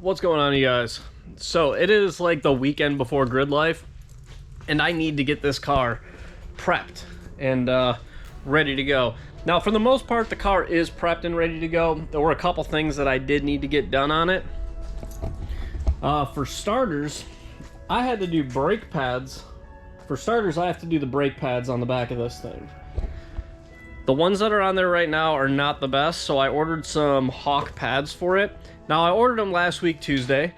what's going on, you guys? So it is like the weekend before Grid Life, and I need to get this car prepped and ready to go. Now, for the most part, the car is prepped and ready to go. There were a couple things that I did need to get done on it. For starters, I had to do brake pads. For starters, I have to do the brake pads on the back of this thing. The ones that are on there right now are not the best, so I ordered some Hawk pads for it. Now, I ordered them last week, Tuesday.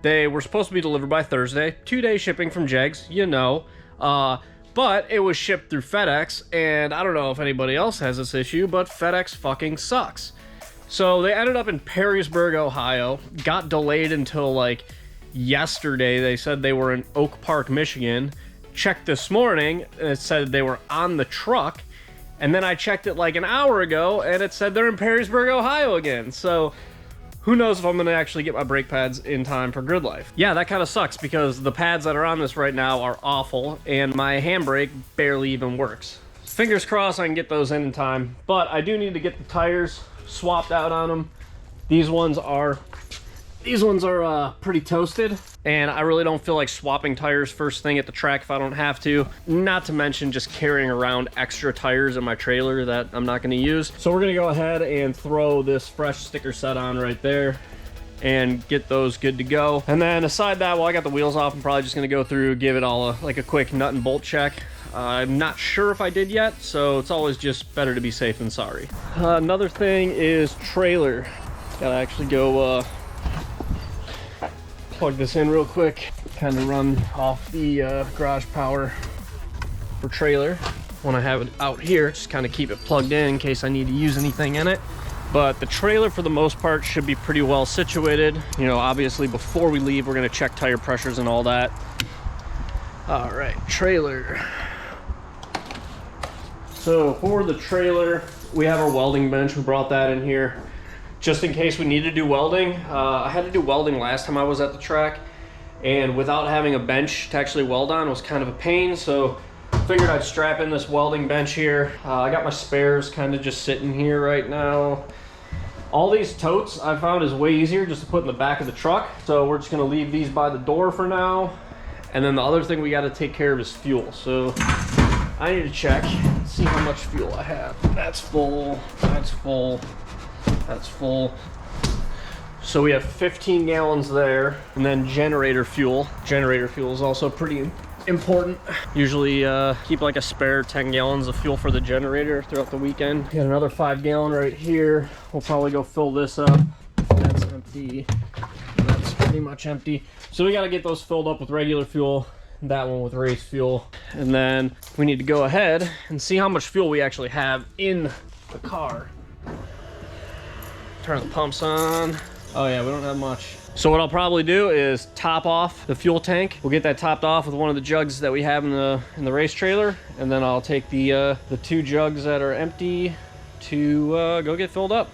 They were supposed to be delivered by Thursday. 2-day shipping from Jegs, you know. But it was shipped through FedEx, and I don't know if anybody else has this issue, but FedEx fucking sucks. So they ended up in Perrysburg, Ohio. Got delayed until like yesterday. They said they were in Oak Park, Michigan. Checked this morning, and it said they were on the truck. And then I checked it like an hour ago, and it said they're in Perrysburg, Ohio again. So who knows if I'm going to actually get my brake pads in time for Grid Life. Yeah, that kind of sucks because the pads that are on this right now are awful, and my handbrake barely even works. Fingers crossed I can get those in time, but I do need to get the tires swapped out on them. These ones are pretty toasted, and I really don't feel like swapping tires first thing at the track if I don't have to. Not to mention just carrying around extra tires in my trailer that I'm not going to use. So we're going to go ahead and throw this fresh sticker set on right there and get those good to go. And then aside that, while I got the wheels off, I'm probably just going to go through, give it all a quick nut and bolt check. I'm not sure if I did yet, so it's always just better to be safe than sorry. Another thing is trailer. Gotta actually go plug this in real quick, kind of run off the garage power for trailer. When I have it out here, just kind of keep it plugged in case I need to use anything in it. But the trailer for the most part should be pretty well situated. You know, obviously before we leave, we're gonna check tire pressures and all that. All right, trailer. So for the trailer, we have our welding bench. We brought that in here just in case we need to do welding. I had to do welding last time I was at the track, and without having a bench to actually weld on was kind of a pain, so figured I'd strap in this welding bench here. I got my spares kind of just sitting here right now. All these totes I found is way easier just to put in the back of the truck, so we're just gonna leave these by the door for now. And then the other thing we gotta take care of is fuel. So I need to check, see how much fuel I have. That's full, that's full. That's full. So we have 15 gallons there, and then generator fuel. Generator fuel is also pretty important. Usually keep like a spare 10 gallons of fuel for the generator throughout the weekend. Got another 5 gallon right here. We'll probably go fill this up. That's empty. That's pretty much empty. So we got to get those filled up with regular fuel. That one with race fuel. And then we need to go ahead and see how much fuel we actually have in the car. Turn the pumps on. Oh yeah, we don't have much. So what I'll probably do is top off the fuel tank. We'll get that topped off with one of the jugs that we have in the race trailer, and then I'll take the 2 jugs that are empty to go get filled up.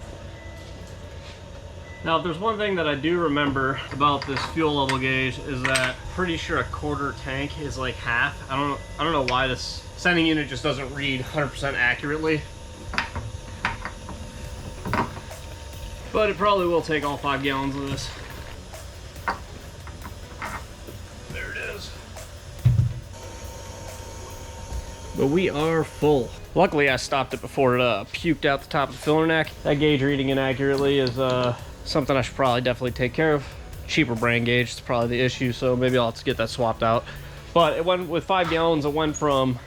Now, if there's one thing that I do remember about this fuel level gauge is that pretty sure a quarter tank is like half. I don't know why this sending unit just doesn't read 100% accurately. But it probably will take all 5 gallons of this. There it is. But we are full. Luckily, I stopped it before it puked out the top of the filler neck. That gauge reading inaccurately is something I should probably definitely take care of. Cheaper brand gauge is probably the issue, so maybe I'll have to get that swapped out. But it went with 5 gallons. It went from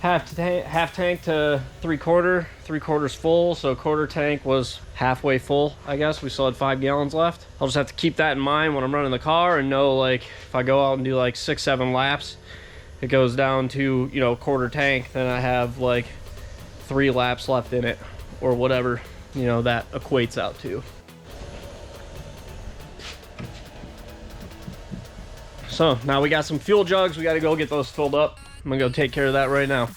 half tank to 3/4 full, so quarter tank was halfway full. I guess we still had 5 gallons left. I'll just have to keep that in mind when I'm running the car and know, like, if I go out and do like 6-7 laps, it goes down to, you know, quarter tank, then I have like 3 laps left in it, or whatever, you know, that equates out to. So now we got some fuel jugs. We got to go get those filled up. I'm gonna go take care of that right now.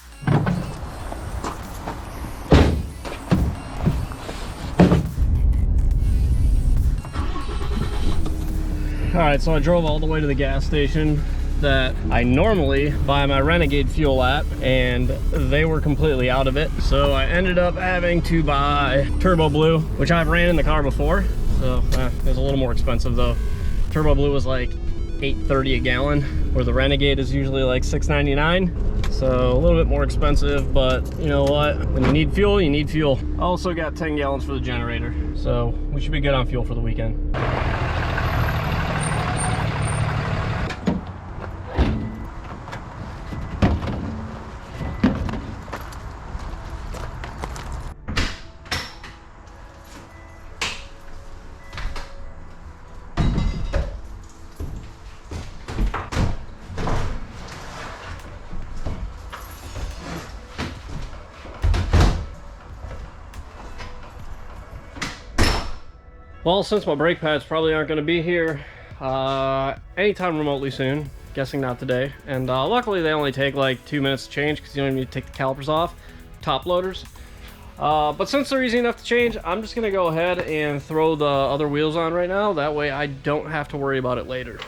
All right, so I drove all the way to the gas station that I normally buy my Renegade fuel at, and they were completely out of it. So I ended up having to buy Turbo Blue, which I've ran in the car before. So so it was a little more expensive though. Turbo Blue was like $8.30 a gallon, where the Renegade is usually like $6.99. So a little bit more expensive, but you know what? When you need fuel, you need fuel. I also got 10 gallons for the generator, so we should be good on fuel for the weekend. Well, since my brake pads probably aren't going to be here anytime remotely soon, guessing not today, and luckily they only take like 2 minutes to change because you don't even need to take the calipers off, top loaders. But since they're easy enough to change, I'm just going to go ahead and throw the other wheels on right now. That way I don't have to worry about it later.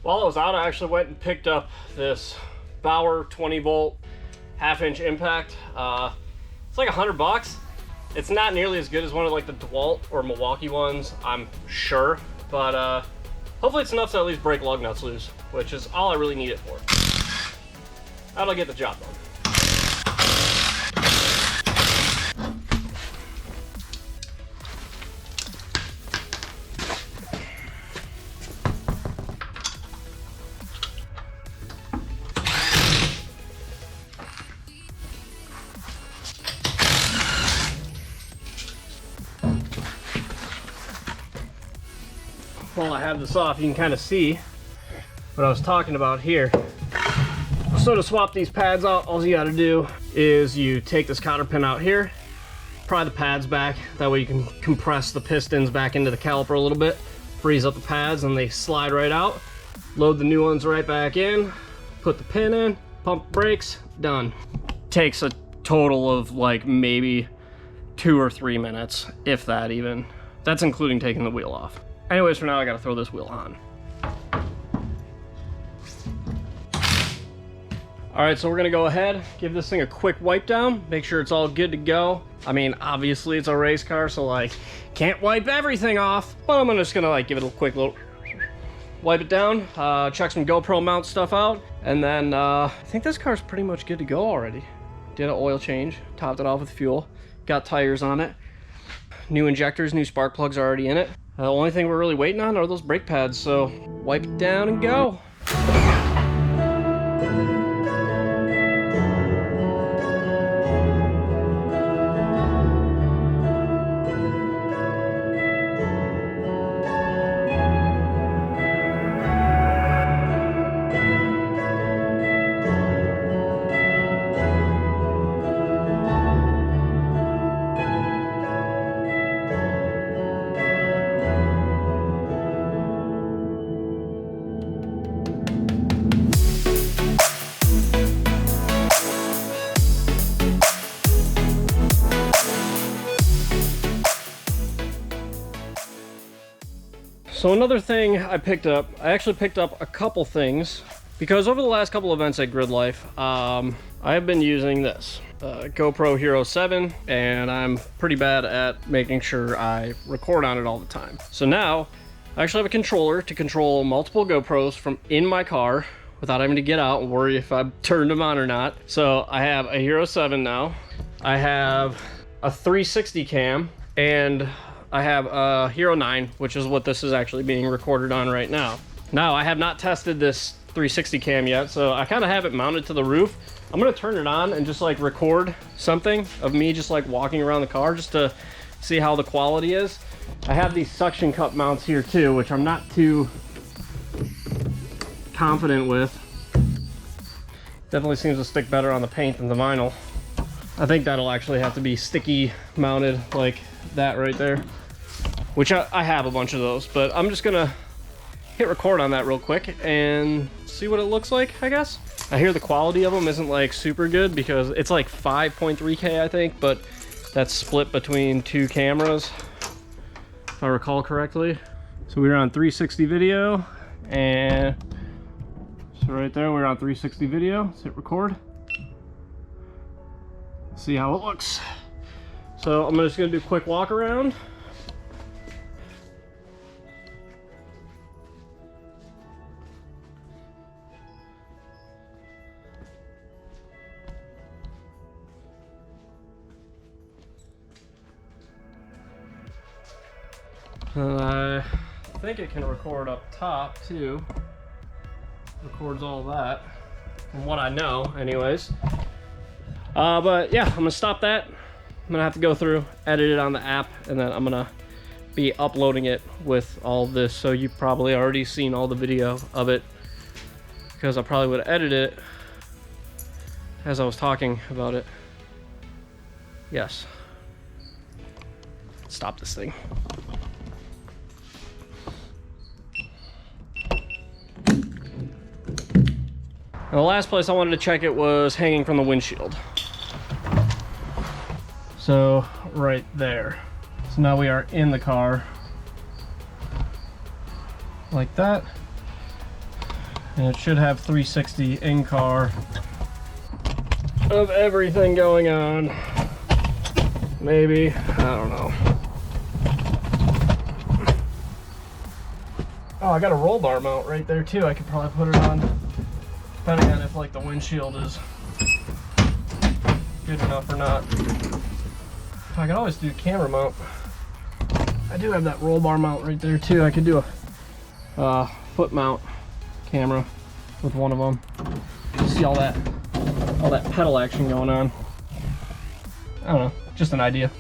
While I was out, I actually went and picked up this Bauer 20 volt half-inch impact. It's like $100. It's not nearly as good as one of like the DeWalt or Milwaukee ones, I'm sure, but hopefully it's enough to at least break lug nuts loose, which is all I really need it for. That'll get the job done. While I have this off, you can kind of see what I was talking about here. So to swap these pads out, all you got to do is you take this cotter pin out here, pry the pads back. That way you can compress the pistons back into the caliper a little bit, freeze up the pads, and they slide right out. Load the new ones right back in, put the pin in, pump brakes, done. Takes a total of like maybe 2 or 3 minutes, if that even. That's including taking the wheel off. Anyways, for now, I gotta throw this wheel on. All right, so we're gonna go ahead, give this thing a quick wipe down, make sure it's all good to go. I mean, obviously it's a race car, so like, can't wipe everything off, but I'm just gonna like give it a quick little wipe it down, check some GoPro mount stuff out, and then I think this car's pretty much good to go already. Did an oil change, topped it off with fuel, got tires on it, new injectors, new spark plugs are already in it. The only thing we're really waiting on are those brake pads, so wipe it down and go. So another thing I actually picked up a couple things, because over the last couple events at GRIDLIFE, I have been using this GoPro Hero 7, and I'm pretty bad at making sure I record on it all the time. So now, I actually have a controller to control multiple GoPros from in my car without having to get out and worry if I've turned them on or not. So I have a Hero 7 now, I have a 360 cam, and I have a Hero 9, which is what this is actually being recorded on right now. Now, I have not tested this 360 cam yet, so I kind of have it mounted to the roof. I'm gonna turn it on and just like record something of me just like walking around the car just to see how the quality is. I have these suction cup mounts here too, which I'm not too confident with. Definitely seems to stick better on the paint than the vinyl. I think that'll actually have to be sticky mounted like that right there, which I have a bunch of those, but I'm just gonna hit record on that real quick and see what it looks like, I guess. I hear the quality of them isn't like super good because it's like 5.3K, I think, but that's split between 2 cameras, if I recall correctly. So we're on 360 video, and so right there, we're on 360 video. Let's hit record. see how it looks. So I'm just gonna do a quick walk around. And I think it can record up top too. Records all that, from what I know anyways. But yeah, I'm gonna stop that. I'm gonna have to go through, edit it on the app, and then I'm gonna be uploading it with all this. So you've probably already seen all the video of it, because I probably would have edited it as I was talking about it. Yes. Stop this thing. And the last place I wanted to check it was hanging from the windshield. So right there. So now we are in the car like that. And it should have 360 in car of everything going on. Maybe, I don't know. Oh, I got a roll bar mount right there too. I could probably put it on. Depending on if like the windshield is good enough or not. I can always do camera mount. I do have that roll bar mount right there too. I could do a foot mount camera with one of them. See all that pedal action going on. I don't know, just an idea.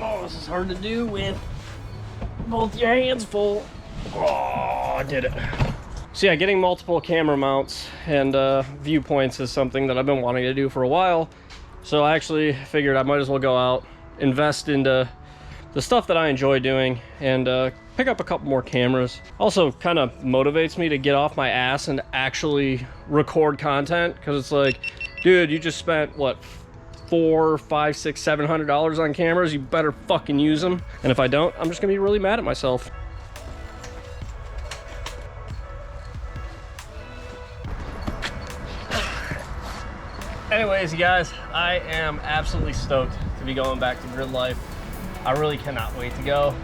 Oh, this is hard to do with both your hands full. Oh, I did it. So yeah, getting multiple camera mounts and viewpoints is something that I've been wanting to do for a while. So I actually figured I might as well go out, invest into the stuff that I enjoy doing, and pick up a couple more cameras. Also kind of motivates me to get off my ass and actually record content, because it's like, dude, you just spent what, $400, $500, $600, $700 on cameras, you better fucking use them. And if I don't, I'm just gonna be really mad at myself. Anyways, you guys, I am absolutely stoked to be going back to GRIDLIFE. I really cannot wait to go.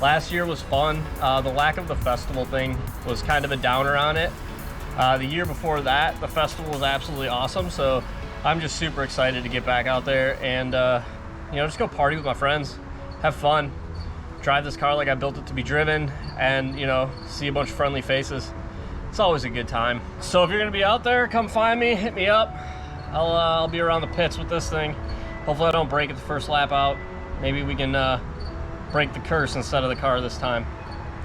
Last year was fun. The lack of the festival thing was kind of a downer on it. The year before that, the festival was absolutely awesome. So I'm just super excited to get back out there and you know, just go party with my friends, have fun, drive this car like I built it to be driven, and you know, see a bunch of friendly faces. It's always a good time. So if you're gonna be out there, come find me, hit me up. I'll be around the pits with this thing. Hopefully I don't break it the first lap out. Maybe we can break the curse instead of the car this time.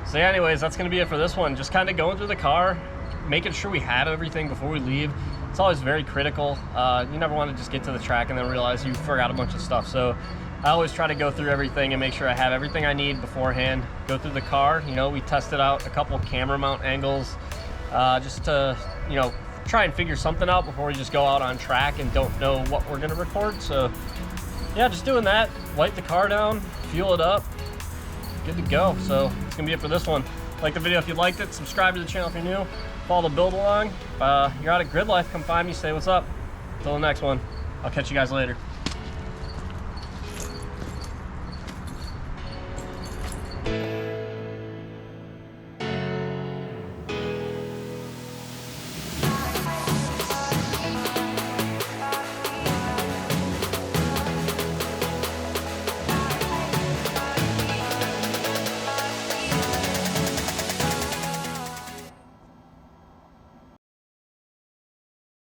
So yeah, anyways, that's gonna be it for this one. Just kind of going through the car, making sure we have everything before we leave. It's always very critical. You never want to just get to the track and then realize you forgot a bunch of stuff. So I always try to go through everything and make sure I have everything I need beforehand. Go through the car. You know, we tested out a couple camera mount angles just to, you know, try and figure something out before we just go out on track and don't know what we're gonna record. So yeah, just doing that. Wipe the car down, fuel it up, good to go. So it's gonna be it for this one. Like the video if you liked it, subscribe to the channel if you're new, follow the build along. You're out at GRIDLIFE, come find me, say what's up. Until the next one, I'll catch you guys later.